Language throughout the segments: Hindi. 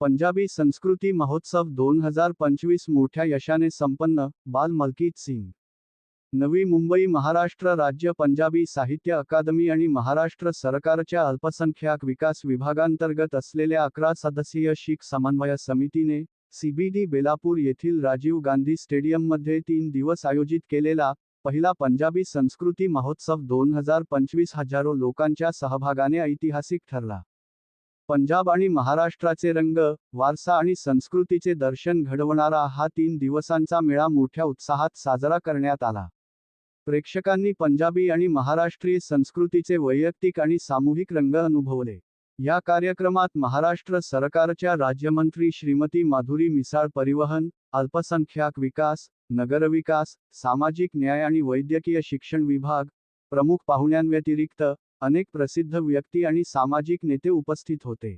पंजाबी संस्कृती महोत्सव 2025 मोठ्या यशाने संपन्न. बाल मलकीत सिंग. नवी मुंबई. महाराष्ट्र राज्य पंजाबी साहित्य अकादमी आणि महाराष्ट्र सरकारच्या अल्पसंख्याक विकास विभागांतर्गत असलेल्या 11 सदस्यीय शीख समन्वय समितीने CBD बेलापूर येथील राजीव गांधी स्टेडियममध्ये 3 दिवस आयोजित केलेला पहिला पंजाबी संस्कृती महोत्सव 2025 हजारो लोकांच्या सहभागाने ऐतिहासिक ठरला. पंजाब आणि महाराष्ट्राचे रंग, वारसा आणि संस्कृतीचे दर्शन घडवणारा हा 3 दिवसांचा मेळा मोठ्या उत्साहात साजरा करण्यात आला. प्रेक्षकांनी पंजाबी आणि महाराष्ट्रीय संस्कृतीचे वैयक्तिक आणि सामूहिक रंग अनुभवले. या कार्यक्रमात महाराष्ट्र सरकारच्या राज्यमंत्री श्रीमती माधुरी मिसाळ परिवहन, अल्पसंख्याक विकास, नगरविकास, सामाजिक न्याय आणि वैद्यकीय शिक्षण विभाग प्रमुख पाहुण्यांव्यतिरिक्त अनेक प्रसिद्ध व्यक्ती आणि सामाजिक नेते उपस्थित होते.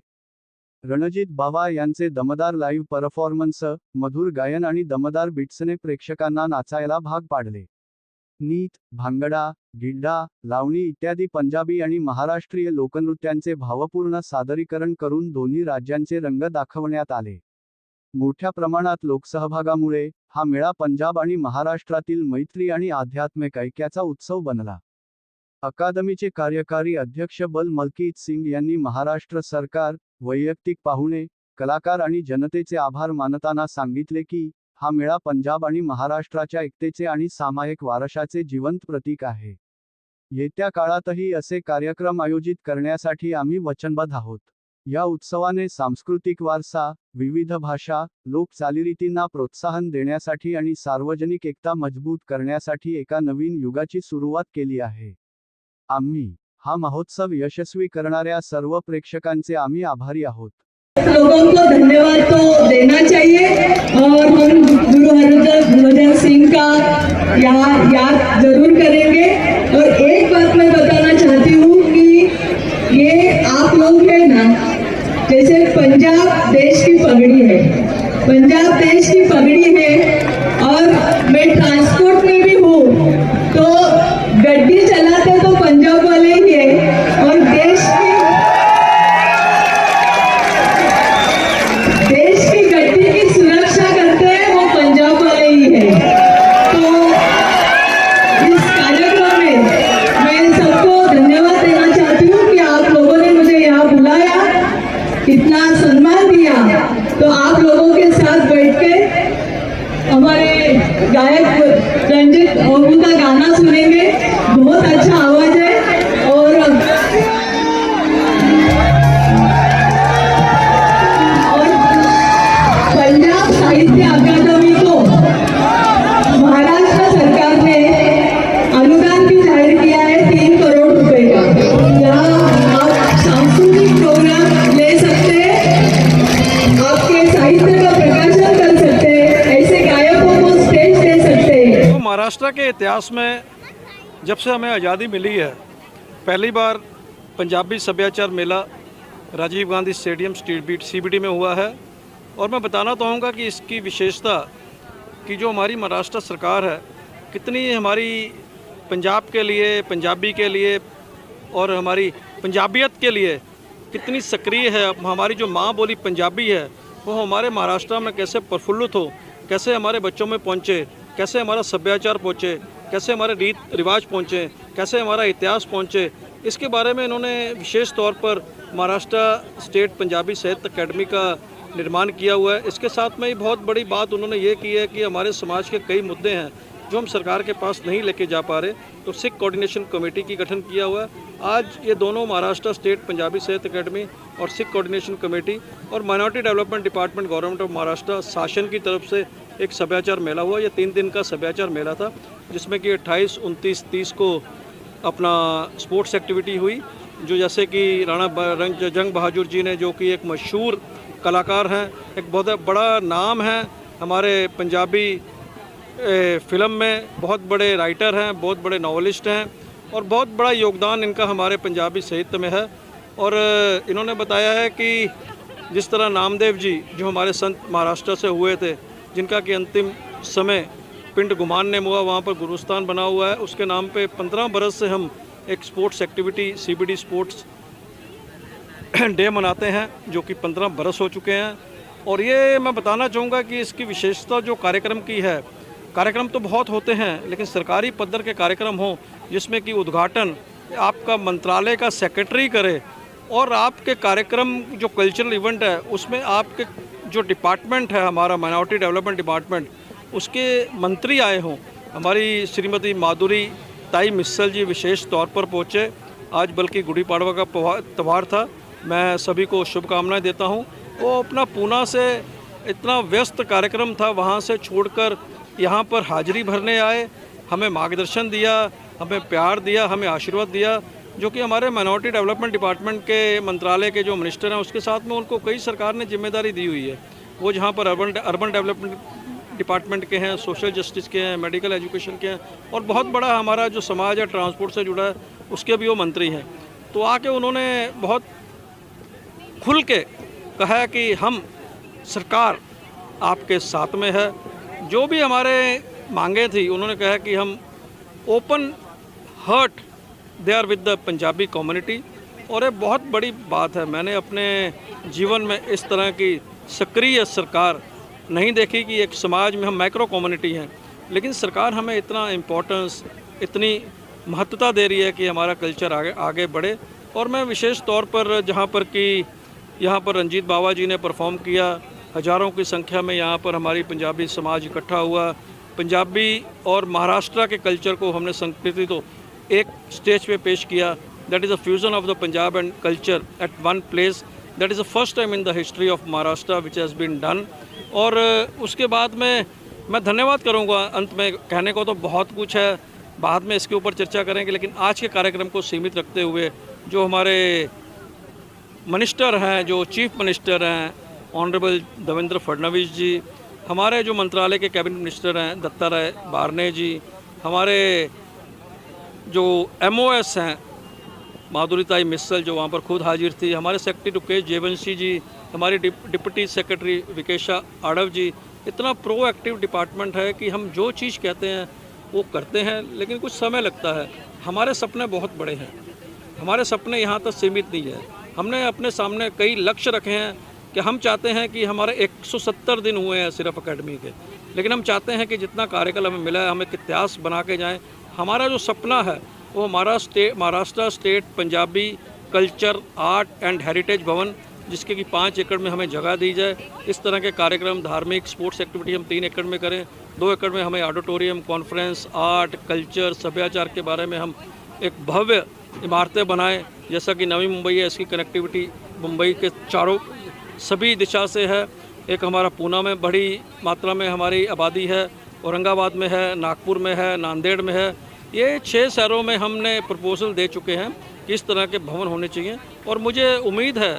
रणजित बावा यांचे दमदार लाईव्ह परफॉर्मन्स, मधुर गायन आणि दमदार बीट्सने प्रेक्षकांना नाचायला भाग पाडले. नीत, भांगडा, गिड्डा, लावणी इत्यादी पंजाबी आणि महाराष्ट्रीय लोकनृत्यांचे भावपूर्ण सादरीकरण करून दोन्ही राज्यांचे रंग दाखवण्यात आले. मोठ्या प्रमाणात लोकसहभागामुळे हा मेळा पंजाब आणि महाराष्ट्रातील मैत्री आणि आध्यात्मिक ऐक्याचा उत्सव बनला. अकादमीचे कार्यकारी अध्यक्ष बल मलकीत सिंग यांनी महाराष्ट्र सरकार, वैयक्तिक पाहुणे, कलाकार आणि जनतेचे आभार मानताना सांगितले की हा मेळा पंजाब आणि महाराष्ट्राच्या एकतेचे आणि सामायिक वारशाचे जिवंत प्रतीक आहे. येत्या काळातही असे कार्यक्रम आयोजित करण्यासाठी आम्ही वचनबद्ध आहोत. या उत्सवाने सांस्कृतिक वारसा, विविध भाषा, लोक चालीरीतींना प्रोत्साहन देण्यासाठी आणि सार्वजनिक एकता मजबूत करण्यासाठी एका नवीन युगाची सुरुवात केली आहे. हा महोत्सव यशस्वी करणाऱ्या सर्व प्रेक्षकांचे आम्ही आभारी आहोत. लोगों को धन्यवाद तो देना चाहिए और हम गुरु हरभजन सिंह का याद जरूर करेंगे. और एक बात मैं बताना चाहती हूँ कि ये आप लोग हैं ना, जैसे पंजाब देश की पगड़ी है, पंजाब देश की पगड़ी है और मैं ट्रांसपोर्ट में भी हूँ तो गड्डी चलाते तो पंजाब वाले ही है और देश की गड्डी की सुरक्षा करते हैं वो पंजाब वाले ही है. तो इस कार्यक्रम में मैं सबको धन्यवाद देना चाहती हूँ कि आप लोगों ने मुझे यहाँ बुलाया, इतना सम्मान दिया. तो आप लोगों के साथ बैठ के हमारे गायक रंजित ओबू का गाना सुनेंगे. बहुत अच्छा आवाज है और पंजाब साहित्य अकादमी को महाराष्ट्र सरकार ने अनुदान भी जाहिर किया है 3 करोड़ रुपए का. यहाँ आप सांस्कृतिक प्रोग्राम ले सकते हैं, आपके साहित्य का प्रकाशन कर सकते हैं, ऐसे गायकों को स्टेज दे सकते हैं. तो महाराष्ट्र के इतिहास में जब से हमें आज़ादी मिली है, पहली बार पंजाबी सभ्याचार मेला राजीव गांधी स्टेडियम CBD में हुआ है. और मैं बताना चाहूँगा कि इसकी विशेषता कि जो हमारी महाराष्ट्र सरकार है कितनी हमारी पंजाब के लिए, पंजाबी के लिए और हमारी पंजाबियत के लिए कितनी सक्रिय है. हमारी जो माँ बोली पंजाबी है वो हमारे महाराष्ट्र में कैसे प्रफुल्लित हो, कैसे हमारे बच्चों में पहुँचे, कैसे हमारा सभ्याचार पहुँचे, कैसे हमारे रीत रिवाज पहुँचे, कैसे हमारा इतिहास पहुँचे, इसके बारे में इन्होंने विशेष तौर पर महाराष्ट्र स्टेट पंजाबी साहित्य अकेडमी का निर्माण किया हुआ है. इसके साथ में ही बहुत बड़ी बात उन्होंने ये की है कि हमारे समाज के कई मुद्दे हैं जो हम सरकार के पास नहीं लेके जा पा रहे, तो सिख कोऑर्डिनेशन कमेटी की गठन किया हुआ है. आज ये दोनों महाराष्ट्र स्टेट पंजाबी साहित्य अकेडमी और सिख कोऑर्डिनेशन कमेटी और minority development department government of Maharashtra शासन की तरफ से एक सभ्याचार मेला हुआ. ये 3 दिन का सभ्याचार मेला था जिसमें कि 28, 29, 30 को अपना स्पोर्ट्स एक्टिविटी हुई. जो जैसे कि राणा जंग बहादुर जी ने, जो कि एक मशहूर कलाकार हैं, एक बहुत बड़ा नाम है हमारे पंजाबी फिल्म में, बहुत बड़े राइटर हैं, बहुत बड़े नॉवलिस्ट हैं और बहुत बड़ा योगदान इनका हमारे पंजाबी साहित्य में है. और इन्होंने बताया है कि जिस तरह नामदेव जी जो हमारे संत महाराष्ट्र से हुए थे, जिनका कि अंतिम समय पिंड गुमानने में हुआ, वहाँ पर गुरुस्थान बना हुआ है, उसके नाम पे 15 बरस से हम एक sports activity CBD sports day मनाते हैं, जो कि 15 बरस हो चुके हैं. और ये मैं बताना चाहूँगा कि इसकी विशेषता जो कार्यक्रम की है, कार्यक्रम तो बहुत होते हैं लेकिन सरकारी पद्धर के कार्यक्रम हों जिसमें कि उद्घाटन आपका मंत्रालय का सेक्रेटरी करे और आपके कार्यक्रम जो कल्चरल इवेंट है उसमें आपके जो डिपार्टमेंट है हमारा माइनॉरिटी डेवलपमेंट डिपार्टमेंट उसके मंत्री आए हों। हमारी श्रीमती माधुरी ताई मिस्सल जी विशेष तौर पर पहुँचे। आज बल्कि गुड़ी पाड़वा का त्यौहार था, मैं सभी को शुभकामनाएं देता हूं। वो अपना पूना से इतना व्यस्त कार्यक्रम था, वहां से छोड़कर यहां पर हाजिरी भरने आए, हमें मार्गदर्शन दिया, हमें प्यार दिया, हमें आशीर्वाद दिया, जो कि हमारे माइनॉरिटी डेवलपमेंट डिपार्टमेंट के मंत्रालय के जो मिनिस्टर हैं उसके साथ में उनको कई सरकार ने जिम्मेदारी दी हुई है। वो जहाँ पर अर्बन डेवलपमेंट डिपार्टमेंट के हैं, सोशल जस्टिस के हैं, मेडिकल एजुकेशन के हैं और बहुत बड़ा हमारा जो समाज है ट्रांसपोर्ट से जुड़ा है उसके भी वो मंत्री हैं। तो आके उन्होंने बहुत खुल के कहा कि हम सरकार आपके साथ में है। जो भी हमारे मांगे थी उन्होंने कहा कि हम open heart they are with the Punjabi community और ये बहुत बड़ी बात है। मैंने अपने जीवन में इस तरह की सक्रिय सरकार नहीं देखी कि एक समाज में हम माइक्रो कम्युनिटी हैं लेकिन सरकार हमें इतना इम्पोर्टेंस, इतनी महत्वता दे रही है कि हमारा कल्चर आगे बढ़े। और मैं विशेष तौर पर जहाँ पर कि यहाँ पर रंजीत बावा जी ने परफॉर्म किया, हज़ारों की संख्या में यहाँ पर हमारी पंजाबी समाज इकट्ठा हुआ। पंजाबी और महाराष्ट्र के कल्चर को हमने संस्कृति तो एक स्टेज पे पेश किया। That is a fusion of the Punjab and culture at one place. That is the first time in the history of Maharashtra which has been done. और उसके बाद में मैं धन्यवाद करूँगा। अंत में कहने को तो बहुत कुछ है, बाद में इसके ऊपर चर्चा करेंगे, लेकिन आज के कार्यक्रम को सीमित रखते हुए जो हमारे मिनिस्टर हैं, जो चीफ मिनिस्टर हैं ऑनरेबल देवेंद्र फडणवीस जी, हमारे जो मंत्रालय के कैबिनेट मिनिस्टर हैं दत्ताराय बारने जी, हमारे जो MOS हैं माधुरी ताई मिस्सल जो वहाँ पर खुद हाजिर थी, हमारे सेक्रेटरी रुकेश जेवंशी जी, हमारी डिप्टी सेक्रेटरी विकेशा आडव जी, इतना प्रोएक्टिव डिपार्टमेंट है कि हम जो चीज़ कहते हैं वो करते हैं, लेकिन कुछ समय लगता है। हमारे सपने बहुत बड़े हैं, हमारे सपने यहाँ तक सीमित नहीं है। हमने अपने सामने कई लक्ष्य रखे हैं कि हम चाहते हैं कि हमारे 170 दिन हुए हैं सिर्फ अकेडमी के, लेकिन हम चाहते हैं कि जितना कार्यकाल हमें मिला है हम एक इतिहास बना के जाएँ। हमारा जो सपना है वो Maharashtra state Punjabi culture art and heritage भवन, जिसके कि 5 एकड़ में हमें जगह दी जाए। इस तरह के कार्यक्रम, धार्मिक स्पोर्ट्स एक्टिविटी हम 3 एकड़ में करें, 2 एकड़ में हमें ऑडिटोरियम, कॉन्फ्रेंस, आर्ट, कल्चर, सभ्याचार के बारे में हम एक भव्य इमारतें बनाएं। जैसा कि नवी मुंबई है, इसकी कनेक्टिविटी मुंबई के चारों सभी दिशा से है। एक हमारा पूना में बड़ी मात्रा में हमारी आबादी है, औरंगाबाद में है, नागपुर में है, नांदेड़ में है। ये 6 शहरों में हमने प्रपोजल दे चुके हैं कि इस तरह के भवन होने चाहिए और मुझे उम्मीद है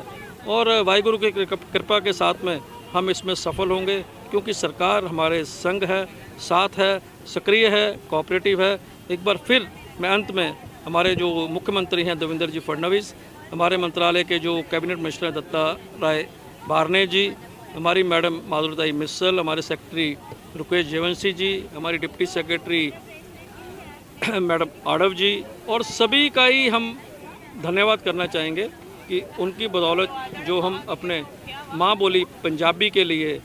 और वाहिगुरु की कृपा के साथ में हम इसमें सफल होंगे, क्योंकि सरकार हमारे संग है, साथ है, सक्रिय है, कोऑपरेटिव है। एक बार फिर मैं अंत में हमारे जो मुख्यमंत्री हैं देवेंद्र जी फडणवीस, हमारे मंत्रालय के जो कैबिनेट मिनिस्टर हैं दत्ताराय बारने जी, हमारी मैडम माधुरी मिस्सल, हमारे सेक्रेटरी रुकेश जेवंशी जी, हमारी डिप्टी सेक्रेटरी मैडम आडव जी और सभी का ही हम धन्यवाद करना चाहेंगे कि उनकी बदौलत जो हम अपने माँ बोली पंजाबी के लिए,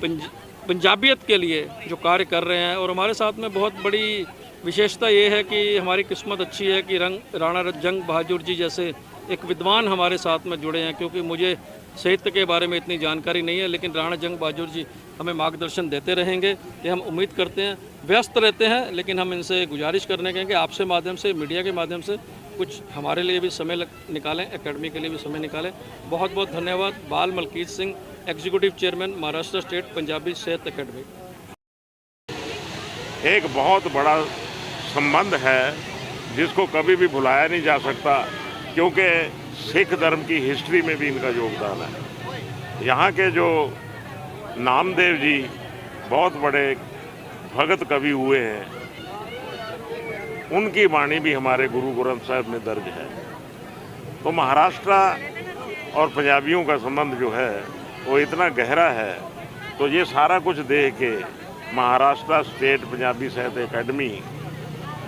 पंजाबियत के लिए जो कार्य कर रहे हैं। और हमारे साथ में बहुत बड़ी विशेषता ये है कि हमारी किस्मत अच्छी है कि राणा जंग बहादुर जी जैसे एक विद्वान हमारे साथ में जुड़े हैं, क्योंकि मुझे साहित्य के बारे में इतनी जानकारी नहीं है, लेकिन राणा जंग बहादुर जी हमें मार्गदर्शन देते रहेंगे, ये हम उम्मीद करते हैं। व्यस्त रहते हैं, लेकिन हम इनसे गुजारिश करने के कि आपसे माध्यम से, मीडिया के माध्यम से कुछ हमारे लिए भी समय निकालें, एकेडमी के लिए भी समय निकालें। बहुत बहुत धन्यवाद। Bal Malkit Singh, executive chairman Maharashtra state Punjabi Sahitya academy. एक बहुत बड़ा संबंध है जिसको कभी भी भुलाया नहीं जा सकता, क्योंकि सिख धर्म की हिस्ट्री में भी इनका योगदान है। यहाँ के जो नामदेव जी बहुत बड़े भगत कवि हुए हैं, उनकी वाणी भी हमारे गुरु ग्रंथ साहिब में दर्ज है। तो महाराष्ट्र और पंजाबियों का संबंध जो है वो इतना गहरा है, तो ये सारा कुछ देख के महाराष्ट्र स्टेट पंजाबी साहित्य अकेडमी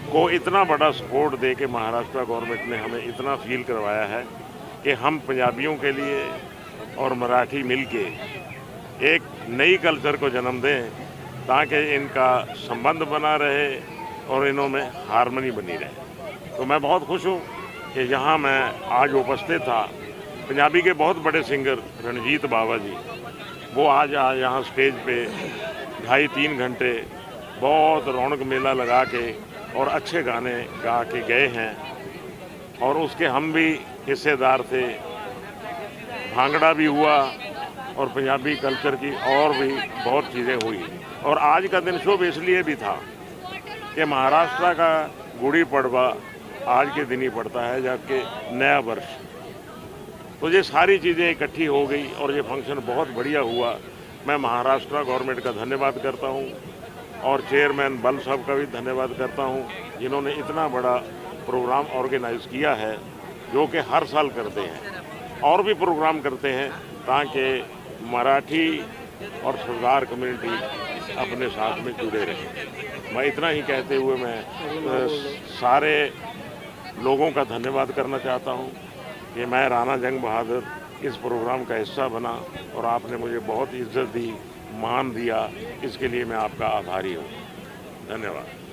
को इतना बड़ा सपोर्ट दे के महाराष्ट्र गवर्नमेंट ने हमें इतना फील करवाया है कि हम पंजाबियों के लिए और मराठी मिलके एक नई कल्चर को जन्म दें ताकि इनका संबंध बना रहे और इनों में हारमोनी बनी रहे। तो मैं बहुत खुश हूँ कि यहाँ मैं आज उपस्थित था। पंजाबी के बहुत बड़े सिंगर रणजीत बावा जी, वो आज यहाँ स्टेज पे 2.5-3 घंटे बहुत रौनक मेला लगा के और अच्छे गाने गा के गए हैं और उसके हम भी हिस्सेदार थे। भांगड़ा भी हुआ और पंजाबी कल्चर की और भी बहुत चीज़ें हुई। और आज का दिन शुभ इसलिए भी था कि महाराष्ट्र का गुड़ी पड़वा आज के दिन ही पड़ता है, जबकि नया वर्ष। तो ये सारी चीज़ें इकट्ठी हो गई और ये फंक्शन बहुत बढ़िया हुआ। मैं महाराष्ट्र गवर्नमेंट का धन्यवाद करता हूँ और चेयरमैन बल साहब का भी धन्यवाद करता हूँ, जिन्होंने इतना बड़ा प्रोग्राम ऑर्गेनाइज किया है, जो कि हर साल करते हैं और भी प्रोग्राम करते हैं ताकि मराठी और सरदार कम्युनिटी अपने साथ में जुड़े रहें। मैं इतना ही कहते हुए मैं सारे लोगों का धन्यवाद करना चाहता हूँ कि मैं राणा जंग बहादुर इस प्रोग्राम का हिस्सा बना और आपने मुझे बहुत इज्जत दी, मान दिया, इसके लिए मैं आपका आभारी हूँ। धन्यवाद।